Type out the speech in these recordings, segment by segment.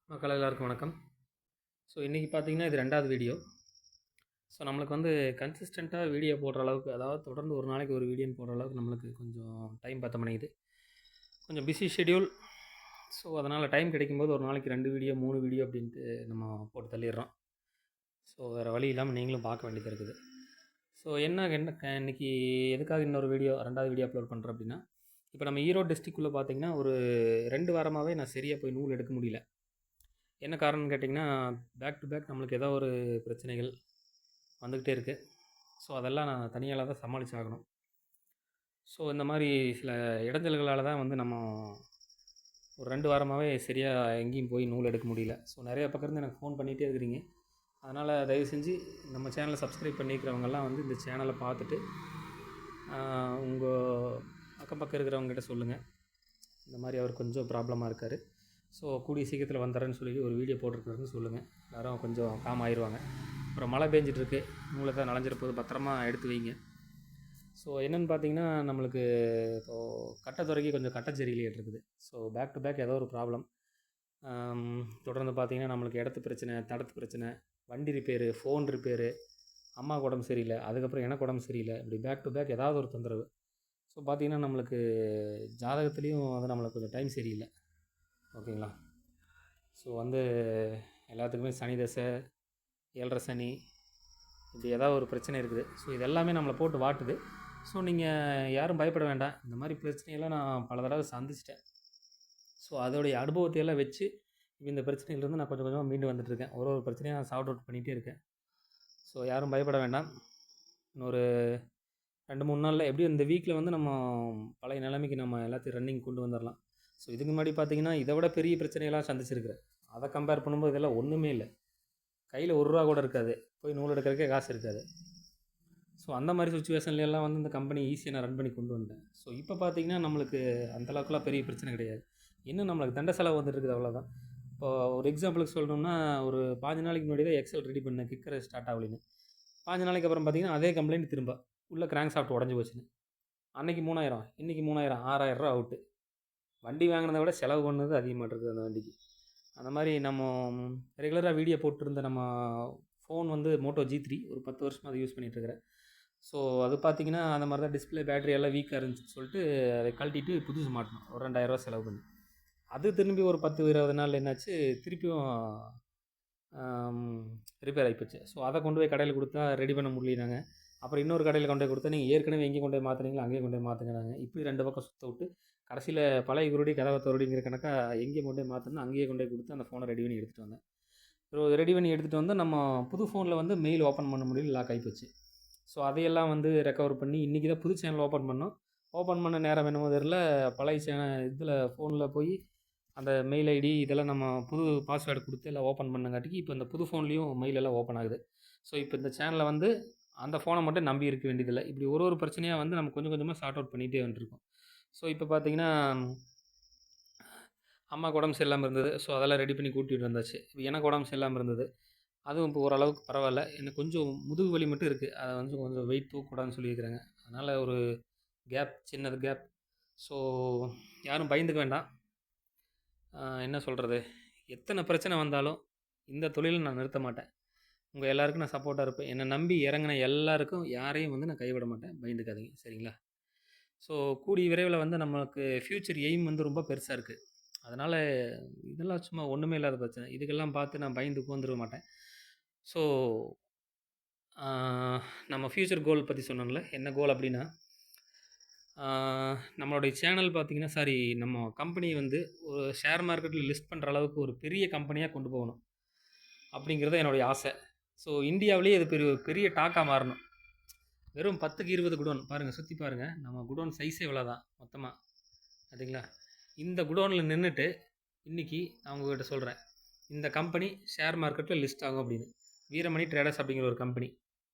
மக்கள் எல்லாருக்கும் வணக்கம். ஸோ இன்றைக்கி பார்த்தீங்கன்னா இது 2வது வீடியோ. ஸோ நம்மளுக்கு வந்து கன்சிஸ்டண்ட்டாக வீடியோ போடுற அளவுக்கு, அதாவது தொடர்ந்து ஒரு நாளைக்கு ஒரு வீடியோன்னு போடுற அளவுக்கு நம்மளுக்கு கொஞ்சம் டைம் பத்த மாட்டேங்குது. கொஞ்சம் பிஸி ஷெட்யூல். ஸோ அதனால் டைம் கிடைக்கும்போது ஒரு நாளைக்கு 2 வீடியோ 3 வீடியோ அப்படின்ட்டு நம்ம போட்டு தள்ளிடுறோம். ஸோ வேறு வழி இல்லாமல் நீங்களும் பார்க்க வேண்டியது இருக்குது. ஸோ என்ன என்ன இன்றைக்கி எதுக்காக இன்னொரு வீடியோ 2வது வீடியோ அப்லோட் பண்ணுறேன் அப்படின்னா, இப்போ நம்ம ஈரோடு டிஸ்ட்ரிக்குள்ளே பார்த்தீங்கன்னா ஒரு 2 வாரமாகவே நான் சரியாக போய் நூல் எடுக்க முடியல. என்ன காரணம்னு கேட்டிங்கன்னா, பேக் டு பேக் நம்மளுக்கு ஏதோ ஒரு பிரச்சனைகள் வந்துக்கிட்டே இருக்குது. ஸோ அதெல்லாம் நான் தனியால தான் சமாளிச்சாகணும். ஸோ இந்த மாதிரி சில இடைஞ்சல்களால் தான் வந்து நம்ம ஒரு 2 வாரமாகவே சரியாக எங்கேயும் போய் நூல் எடுக்க முடியல. ஸோ நிறைய பக்கத்துலேருந்து எனக்கு ஃபோன் பண்ணிகிட்டே இருக்கிறீங்க. அதனால் தயவு செஞ்சு நம்ம சேனலை சப்ஸ்கிரைப் பண்ணிக்கிறவங்கெல்லாம் வந்து இந்த சேனலை பார்த்துட்டு உங்கள் அக்கம் பக்கம் இருக்கிறவங்ககிட்ட சொல்லுங்கள். இந்த மாதிரி அவர் கொஞ்சம் ப்ராப்ளமாக இருக்கார். ஸோ கூடிய சீக்கிரத்தில் வந்துடுறேன்னு சொல்லி ஒரு வீடியோ போட்டிருக்காருன்னு சொல்லுங்கள். எல்லோரும் கொஞ்சம் காம் ஆயிடுவாங்க. அப்புறம் மழை பெஞ்சிட்ருக்கு, நூலை தான் நனைஞ்சிட போது, பத்திரமா எடுத்து வைங்க. ஸோ என்னென்னு பார்த்தீங்கன்னா, நம்மளுக்கு இப்போது கட்டத்துறைக்கு கொஞ்சம் கட்டச்செரியிலேயே இருக்குது. ஸோ பேக் டு பேக் ஏதோ ஒரு ப்ராப்ளம். தொடர்ந்து பார்த்திங்கன்னா நம்மளுக்கு இடத்து பிரச்சனை, தடத்து பிரச்சனை, வண்டி ரிப்பேரு, ஃபோன் ரிப்பேரு, அம்மாவுக்கு உடம்பு சரியில்லை, அதுக்கப்புறம் எனக்கு உடம்பு சரியில்லை, இப்படி பேக் டு பேக் ஏதாவது ஒரு தொந்தரவு. ஸோ பார்த்திங்கன்னா நம்மளுக்கு ஜாதகத்துலேயும் வந்து நம்மளுக்கு கொஞ்சம் டைம் சரியில்லை. ஓகேங்களா? ஸோ வந்து எல்லாத்துக்குமே சனி தசை, 7.5 சனி, இப்படி ஏதாவது ஒரு பிரச்சனை இருக்குது. ஸோ இது எல்லாமே நம்மளை போட்டு வாட்டுது. ஸோ நீங்கள் யாரும் பயப்பட வேண்டாம். இந்த மாதிரி பிரச்சனையெல்லாம் நான் பல தடவை சந்திச்சிட்டேன். ஸோ அதோடைய அனுபவத்தையெல்லாம் வச்சு இப்போ இந்த பிரச்சனையிலேருந்து நான் கொஞ்சம் கொஞ்சமாக மீண்டு வந்துட்டுருக்கேன். ஒரு ஒரு பிரச்சனையாக நான் சார்ட் அவுட் பண்ணிகிட்டே இருக்கேன். ஸோ யாரும் பயப்பட வேண்டாம். இன்னொரு 2-3 நாளில் எப்படியும் இந்த வீக்கில் வந்து நம்ம பழைய நிலைமைக்கு நம்ம எல்லாத்தையும் ரன்னிங் கொண்டு வந்துடலாம். ஸோ இதுக்கு முன்னாடி பார்த்தீங்கன்னா இதை விட பெரிய பிரச்சனையெல்லாம் சந்திச்சிருக்கிறேன். அதை கம்பேர் பண்ணும்போது இதெல்லாம் ஒன்றுமே இல்லை. கையில் ₹1 கூட இருக்காது, போய் நூல் எடுக்கிறதுக்கே காசு இருக்காது. ஸோ அந்த மாதிரி சுச்சுவேஷன்லாம் வந்து இந்த கம்பெனி ஈஸியாக நான் ரன் பண்ணி கொண்டு வந்தேன். ஸோ இப்போ பார்த்தீங்கன்னா நம்மளுக்கு அந்தளவுக்குலாம் பெரிய பிரச்சனை கிடையாது. இன்னும் நம்மளுக்கு தண்ட செலவு வந்துட்டு இருக்குது, அவ்வளோதான். இப்போ ஒரு எக்ஸாம்பிளுக்கு சொல்லணும்னா, ஒரு 15 நாளைக்கு முன்னாடி தான் எக்ஸல் ரெடி பண்ணேன், கிக்கர் ஸ்டார்ட் ஆகலைன்னு. 15 நாளைக்கு அப்புறம் பார்த்தீங்கன்னா அதே கம்ப்ளைண்ட் திரும்ப, உள்ள கிராங்க் ஷாஃப்ட் உடஞ்சி போச்சுன்னு. அன்றைக்கி 3000, இன்றைக்கி 3000, ₹6000 அவுட்டு. வண்டி வாங்கினதை விட செலவு பண்ணது அதிகமாக இருக்குது அந்த வண்டிக்கு. அந்த மாதிரி நம்ம ரெகுலராக வீடியோ போட்டிருந்த நம்ம ஃபோன் வந்து மோட்டோ G3, ஒரு 10 வருஷமாக அதை யூஸ் பண்ணிகிட்ருக்கிறேன். ஸோ அது பார்த்திங்கன்னா அந்த மாதிரி தான் டிஸ்பிளே, பேட்டரி எல்லாம் வீக்காக இருந்துச்சுன்னு சொல்லிட்டு அதை கழட்டிட்டு புதுசு மாட்டினோம், ஒரு ₹2000 செலவு பண்ணி. அது திரும்பி ஒரு 10-20 நாள் என்னாச்சு, திருப்பியும் ரிப்பேர் ஆகிப்போச்சு. ஸோ அதை கொண்டு போய் கடையில் கொடுத்தா ரெடி பண்ண முடியலனாங்க. அப்புறம் இன்னொரு கடையில் கொண்டு போய் கொடுத்தா, நீங்கள் ஏற்கனவே எங்கேயும் கொண்டு போய் மாற்றினீங்களோ அங்கேயும் கொண்டு போய் மாற்றுங்கிறாங்க. இப்படி 2 பக்கம் சுற்ற விட்டு கடைசியில் பழைய குருடி கதவை தோருடிங்கிற கணக்காக எங்கேயும் கொண்டு போய் மாற்றணும், அங்கேயே கொண்டு போய் கொடுத்து அந்த ஃபோனை ரெடி பண்ணி எடுத்துகிட்டு வந்தேன். ரெடி பண்ணி எடுத்துகிட்டு வந்து நம்ம புது ஃபோனில் வந்து மெயில் ஓப்பன் பண்ண முடியல, லாக் ஆகிப்போச்சு. ஸோ அதையெல்லாம் வந்து ரெக்கவர் பண்ணி இன்றைக்கி தான் புது சேனல் ஓப்பன் பண்ணோம். ஓப்பன் பண்ண நேரம் என்னமோ தெரியல, பழைய சேனல் இதில் ஃபோனில் போய் அந்த மெயில் ஐடி இதெல்லாம் நம்ம புது பாஸ்வேர்டு கொடுத்து எல்லாம் ஓப்பன் பண்ணங்காட்டிக்கு இப்போ இந்த புது ஃபோன்லேயும் மெயில் எல்லாம் ஓப்பன் ஆகுது. ஸோ இப்போ இந்த சேனலை வந்து அந்த ஃபோனை மட்டும் நம்பி இருக்க வேண்டியதில்லை. இப்படி ஒரு ஒரு பிரச்சனையாக வந்து நம்ம கொஞ்சம் கொஞ்சமாக சார்ட் அவுட் பண்ணிகிட்டே வந்துருக்கோம். ஸோ இப்போ பார்த்தீங்கன்னா அம்மாவுக்கு உடம்பு சரியில்லாமல் இருந்தது. ஸோ அதெல்லாம் ரெடி பண்ணி கூட்டிகிட்டு வந்தாச்சு. இப்போ எனக்கு உடம்பு சரியில்லாமல் இருந்தது. அதுவும் இப்போ ஓரளவுக்கு பரவாயில்ல. எனக்கு கொஞ்சம் முதுகு வலி மட்டும் இருக்குது. அதை வந்து கொஞ்சம் வெயிட் தூக்கக்கூடாதுன்னு சொல்லியிருக்கிறாங்க. அதனால் ஒரு கேப், சின்னது கேப். ஸோ யாரும் பயந்துக்க வேண்டாம். என்ன சொல்கிறது, எத்தனை பிரச்சனை வந்தாலும் இந்த தொழிலை நான் நிறுத்த மாட்டேன். உங்கள் எல்லாருக்கும் நான் சப்போர்ட்டாக இருப்பேன். என்னை நம்பி இறங்கின எல்லாருக்கும் யாரையும் வந்து நான் கைவிட மாட்டேன். பயந்துக்காதீங்க, சரிங்களா? ஸோ கூடிய விரைவில் வந்து நமக்கு ஃப்யூச்சர் எய்ம் வந்து ரொம்ப பெருசாக இருக்குது. அதனால் இதெல்லாம் சும்மா ஒன்றுமே இல்லாத பிரச்சனை. இதுக்கெல்லாம் பார்த்து நான் பயந்து உட்காந்துருக்க மாட்டேன். ஸோ நம்ம ஃப்யூச்சர் கோல் பற்றி சொன்னோம்ல, என்ன கோல் அப்படின்னா, நம்மளுடைய சேனல் பார்த்திங்கன்னா, நம்ம கம்பெனி வந்து ஒரு ஷேர் மார்க்கெட்டில் லிஸ்ட் பண்ணுற அளவுக்கு ஒரு பெரிய கம்பெனியாக கொண்டு போகணும் அப்படிங்கிறது என்னுடைய ஆசை. ஸோ இந்தியாவிலேயே இது பெரிய டாக்காக மாறணும். வெறும் 10க்கு 20 குடோன் பாருங்கள், சுற்றி பாருங்கள். நம்ம குடோன் சைஸே இவ்வளோ தான் மொத்தமாக, சரிங்களா? இந்த குடோனில் நின்றுட்டு இன்றைக்கி நான் உங்கள்கிட்ட சொல்கிறேன், இந்த கம்பெனி ஷேர் மார்க்கெட்டில் லிஸ்ட் ஆகும் அப்படின்னு. வீரமணி ட்ரேடர்ஸ் அப்படிங்கிற ஒரு கம்பெனி.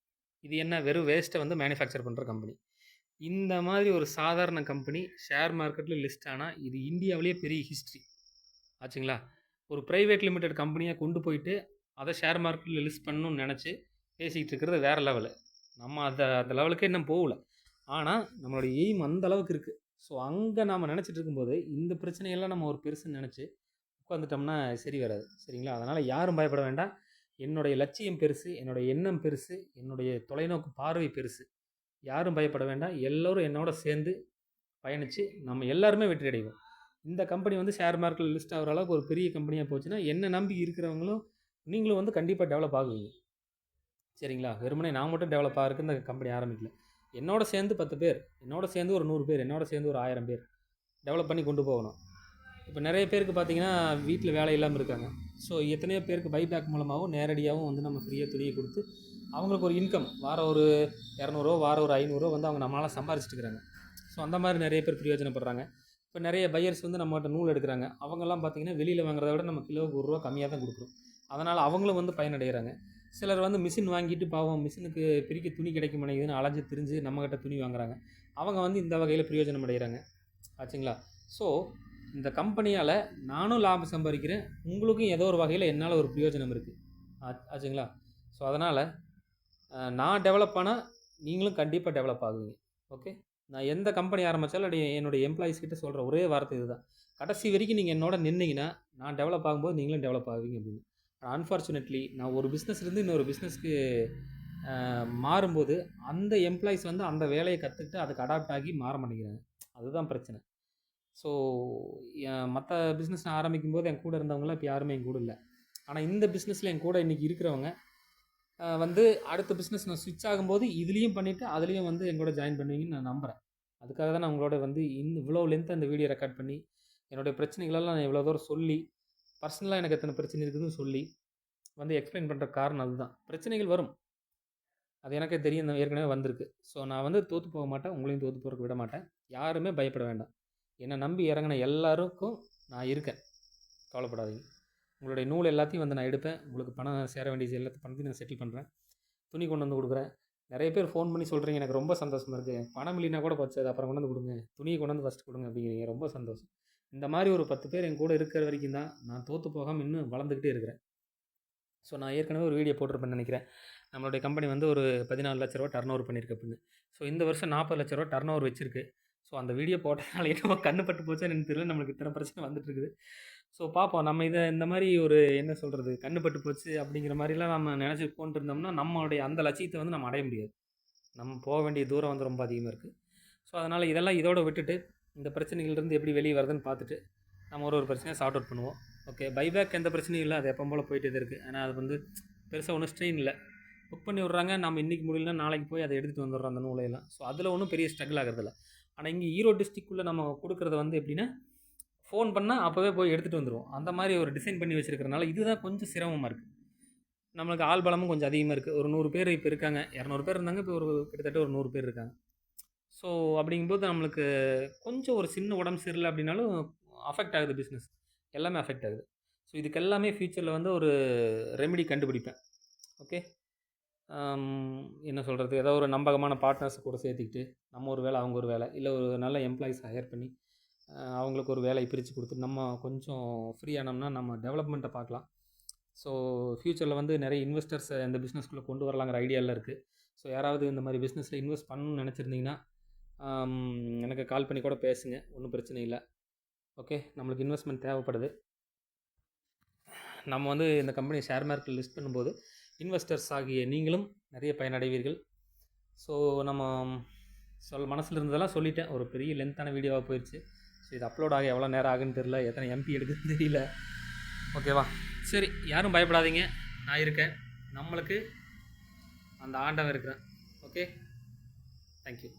இது என்ன, வெறும் வேஸ்ட்டை வந்து மேனுஃபேக்சர் பண்ணுற கம்பெனி. இந்த மாதிரி ஒரு சாதாரண கம்பெனி ஷேர் மார்க்கெட்டில் லிஸ்ட் ஆனால் இது இந்தியாவிலேயே பெரிய ஹிஸ்ட்ரி ஆச்சுங்களா? ஒரு ப்ரைவேட் லிமிடெட் கம்பெனியாக கொண்டு போயிட்டு அதை ஷேர் மார்க்கெட்டில் லிஸ்ட் பண்ணணும்னு நினச்சி பேசிக்கிட்டு இருக்கிறது வேறு லெவலு. நம்ம அந்த லெவலுக்கே இன்னும் போகல. ஆனால் நம்மளுடைய எய்ம் அந்த அளவுக்கு இருக்குது. ஸோ அங்கே நாம் நினச்சிட்டு இருக்கும்போது இந்த பிரச்சனையெல்லாம் நம்ம ஒரு பெருசுன்னு நினச்சி உட்காந்துட்டோம்னா சரி வராது. சரிங்களா? அதனால் யாரும் பயப்பட வேண்டாம். என்னுடைய லட்சியம் பெருசு, என்னுடைய எண்ணம் பெருசு, என்னுடைய தொலைநோக்கு பார்வை பெருசு. யாரும் பயப்பட வேண்டாம். எல்லோரும் என்னோட சேர்ந்து பயணித்து நம்ம எல்லாருமே வெற்றி அடைவோம். இந்த கம்பெனி வந்து ஷேர் மார்க்கெட்டில் லிஸ்ட் ஆகிற அளவுக்கு ஒரு பெரிய கம்பெனியாக போச்சுன்னா, என்னை நம்பி இருக்கிறவங்களும் நீங்களும் வந்து கண்டிப்பாக டெவலப் ஆகுவீங்க. சரிங்களா? வெறுமனே நான் மட்டும் டெவலப் ஆகிறதுக்கு இந்த கம்பெனி ஆரம்பிக்கல. என்னோட சேர்ந்து 10 பேர், என்னோட சேர்ந்து ஒரு 100 பேர், என்னோட சேர்ந்து ஒரு 1000 பேர் டெவலப் பண்ணி கொண்டு போகணும். இப்போ நிறைய பேருக்கு பார்த்தீங்கன்னா, வீட்டில் வேலை இல்லாமல் இருக்காங்க. ஸோ எத்தனையோ பேருக்கு பைபேக் மூலமாகவும் நேரடியாகவும் வந்து நம்ம ஃப்ரீயாக துணியை கொடுத்து அவங்களுக்கு ஒரு இன்கம் வாரம் ஒரு 200 வாரம் ஒரு 500 வந்து அவங்க நம்மளால் சம்பாரிச்சிட்டு இருக்கிறாங்க. ஸோ அந்த மாதிரி நிறைய பேர் பிரயோஜனப்படுறாங்க. இப்போ நிறைய பையர்ஸ் வந்து நம்மகிட்ட நூல் எடுக்கிறாங்க. அவங்கெல்லாம் பார்த்தீங்கன்னா வெளியில் வாங்குறத விட நம்ம கிலோவுக்கு ₹1 கம்மியாக தான் கொடுக்குறோம். அதனால் அவங்களும் வந்து பயனடைகிறாங்க. சிலர் வந்து மிஷின் வாங்கிட்டு பாவம் மிஷினுக்கு பிரிக்க துணி கிடைக்க மாட்டேங்குதுன்னு அலைஞ்சு திரிஞ்சு நம்மகிட்ட துணி வாங்குறாங்க. அவங்க வந்து இந்த வகையில் பிரயோஜனம் அடைகிறாங்க. ஆச்சுங்களா? ஸோ இந்த கம்பெனியால் நானும் லாபம் சம்பாதிக்கிறேன், உங்களுக்கும் ஏதோ ஒரு வகையில் என்னால் ஒரு பிரயோஜனம் இருக்குது. ஆச்சுங்களா? ஸோ அதனால் நான் டெவலப் ஆனால் நீங்களும் கண்டிப்பாக டெவலப் ஆகுவீங்க. ஓகே, நான் எந்த கம்பெனி ஆரம்பித்தாலும் என்னுடைய எம்ப்ளாயீஸ் கிட்ட சொல்கிற ஒரே வார்த்தை இதுதான். கடைசி வரைக்கும் நீங்கள் என்னோட நின்னீங்கன்னா நான் டெவலப் ஆகும்போது நீங்களும் டெவலப் ஆகுவீங்க அப்படின்னு. அன்ஃபார்ச்சுனேட்லி நான் ஒரு பிஸ்னஸ்லேருந்து இன்னொரு பிஸ்னஸ்க்கு மாறும்போது அந்த எம்ப்ளாயீஸ் வந்து அந்த வேலையை கற்றுக்கிட்டு அதுக்கு அடாப்ட் ஆகி மாற மாட்டேங்கிறாங்க. அதுதான் பிரச்சனை. ஸோ மற்ற பிஸ்னஸ் நான் ஆரம்பிக்கும்போது என் கூட இருந்தவங்களாம் இப்போ யாருமே என் கூட இல்லை. ஆனால் இந்த பிஸ்னஸில் என் கூட இன்றைக்கி இருக்கிறவங்க வந்து அடுத்த பிஸ்னஸ் நான் ஸ்விட்ச் ஆகும்போது இதுலேயும் பண்ணிவிட்டு அதுலேயும் வந்து எங்களோட ஜாயின் பண்ணுவீங்கன்னு நான் நம்புகிறேன். அதுக்காக தான் நான் உங்களோட வந்து இவ்வளோ லென்த்தாக இந்த வீடியோ ரெக்கார்ட் பண்ணி என்னுடைய பிரச்சனைகளெல்லாம் நான் இவ்வளோ தூரம் சொல்லி பர்சனலாக எனக்கு எத்தனை பிரச்சனை இருக்குதுன்னு சொல்லி வந்து எக்ஸ்பிளைன் பண்ணுற காரணம் அதுதான். பிரச்சனைகள் வரும், அது எனக்கே தெரியும், ஏற்கனவே வந்திருக்கு. ஸோ நான் வந்து தோற்று போக மாட்டேன், உங்களையும் தோற்று போகிறதுக்கு விட மாட்டேன். யாருமே பயப்பட வேண்டாம். என்னை நம்பி இறங்கின எல்லாருக்கும் நான் இருக்கேன், கவலைப்படாதீங்க. உங்களுடைய நூல் எல்லாத்தையும் வந்து நான் எடுப்பேன். உங்களுக்கு பணம் சேர வேண்டியது எல்லாத்தையும் பணத்தையும் நான் செட்டில் பண்ணுறேன். துணி கொண்டு வந்து கொடுக்குறேன். நிறைய பேர் ஃபோன் பண்ணி சொல்கிறீங்க, எனக்கு ரொம்ப சந்தோஷமாக இருக்குது. பணம் இல்லைனா கூட போச்சு, அது அப்புறம் கொண்டு வந்து கொடுங்க, துணியை கொண்டு வந்து ஃபஸ்ட்டு கொடுங்க அப்படிங்கிறீங்க. ரொம்ப சந்தோஷம். இந்த மாதிரி ஒரு 10 பேர் என் கூட இருக்கிற வரைக்கும் தான் நான் தோற்று போகாமல் இன்னும் வளர்ந்துக்கிட்டே இருக்கிறேன். ஸோ நான் ஏற்கனவே ஒரு வீடியோ போட்டிருப்பேன்னு நினைக்கிறேன். நம்மளுடைய கம்பெனி வந்து ஒரு 14 லட்ச ரூபா டர்ன் ஓவர் பண்ணியிருக்கு அப்படின்னு. ஸோ இந்த வருஷம் 40 லட்ச ரூபா டர்ன் ஓவர் வச்சிருக்கு. ஸோ அந்த வீடியோ போட்டதுனால என்னமோ கண்ணுப்பட்டு போச்சான்னு எனக்கு தெரியல, நம்மளுக்கு இத்தனை பிரச்சனை வந்துட்டு இருக்குது. ஸோ பார்ப்போம், நம்ம இதை இந்த மாதிரி ஒரு என்ன சொல்கிறது, கண்ணுப்பட்டு போச்சு அப்படிங்கிற மாதிரிலாம் நம்ம நினச்சி போன்ட்டு இருந்தோம்னா நம்மளுடைய அந்த லட்சியத்தை வந்து நம்ம அடைய முடியாது. நம்ம போக வேண்டிய தூரம் வந்து ரொம்ப அதிகமாக இருக்குது. ஸோ அதனால் இதெல்லாம் இதோடு விட்டுட்டு இந்த பிரச்சனைகள்லேருந்து எப்படி வெளியே வருதுன்னு பார்த்துட்டு நம்ம ஒரு பிரச்சனையை சார்ட் அவுட் பண்ணுவோம். ஓகே, பைபேக் எந்த பிரச்சனையும் இல்லை, அது எப்போ போல் போயிட்டு இது இருக்குது. ஆனால் அது வந்து பெருசாக ஒன்றும் ஸ்ட்ரெயின் இல்லை. புக் பண்ணி விட்றாங்க, நம்ம இன்றைக்கி முடியலன்னா நாளைக்கு போய் அதை எடுத்துகிட்டு வந்துடுறோம் அந்த நூலையெல்லாம். ஸோ அதில் ஒன்றும் பெரிய ஸ்ட்ரகிள் ஆகிறதில்ல. ஆனால் இங்கே ஈரோடு டிஸ்ட்ரிக்குள்ளே நம்ம கொடுக்குறது வந்து எப்படின்னா ஃபோன் பண்ணால் அப்போவே போய் எடுத்துகிட்டு வந்துடுவோம். அந்த மாதிரி ஒரு டிசைன் பண்ணி வச்சுருக்கிறனால இதுதான் கொஞ்சம் சிரமமாக இருக்குது. நம்மளுக்கு ஆள் பலமும் கொஞ்சம் அதிகமாக இருக்குது. ஒரு 100 பேர் இப்போ இருக்காங்க, 200 பேர் இருந்தாங்க, இப்போ ஒரு கிட்டத்தட்ட ஒரு 100 பேர் இருக்காங்க. ஸோ அப்படிங்கும்போது நம்மளுக்கு கொஞ்சம் ஒரு சின்ன உடம்பு சரியில்லை அப்படின்னாலும் அஃபெக்ட் ஆகுது, பிஸ்னஸ் எல்லாமே அஃபெக்ட் ஆகுது. ஸோ இதுக்கு எல்லாமே ஃப்யூச்சரில் வந்து ஒரு ரெமெடி கண்டுபிடிப்பேன். ஓகே, என்ன சொல்கிறது, ஏதோ ஒரு நம்பகமான பார்ட்னர்ஸ் கூட சேர்த்துக்கிட்டு நம்ம ஒரு வேலை அவங்க ஒரு வேலை, இல்லை ஒரு நல்ல எம்ப்ளாயீஸ் ஹையர் பண்ணி அவங்களுக்கு ஒரு வேலையை பிரித்து கொடுத்து நம்ம கொஞ்சம் ஃப்ரீ ஆனோம்னா நம்ம டெவலப்மெண்ட்டை பார்க்கலாம். ஸோ ஃப்யூச்சரில் வந்து நிறைய இன்வெஸ்டர்ஸை இந்த பிஸ்னஸ்குள்ளே கொண்டு வரலாங்கிற ஐடியாவில் இருக்குது. ஸோ யாராவது இந்த மாதிரி பிஸ்னஸில் இன்வெஸ்ட் பண்ணணும்னு நினச்சிருந்தீங்கன்னா எனக்கு கால் பண்ணி கூட பேசுங்க, ஒன்றும் பிரச்சனை இல்லை. ஓகே, நம்மளுக்கு இன்வெஸ்ட்மெண்ட் தேவைப்படுது. நம்ம வந்து இந்த கம்பெனி ஷேர் மார்க்கெட் லிஸ்ட் பண்ணும்போது இன்வெஸ்டர்ஸ் ஆகிய நீங்களும் நிறைய பயனடைவீர்கள். ஸோ நம்ம மனசில் இருந்ததெல்லாம் சொல்லிட்டேன். ஒரு பெரிய லென்த்தான வீடியோவாக போயிடுச்சு. ஸோ இது அப்லோட் ஆக எவ்வளோ நேரம் ஆகுன்னு தெரியல, எத்தனை எம்பி எடுக்குதுன்னு தெரியல. ஓகேவா? சரி, யாரும் பயப்படாதீங்க, நான் இருக்கேன். நம்மளுக்கு அந்த ஆண்டவன் இருக்கிறேன். Okay, thank you.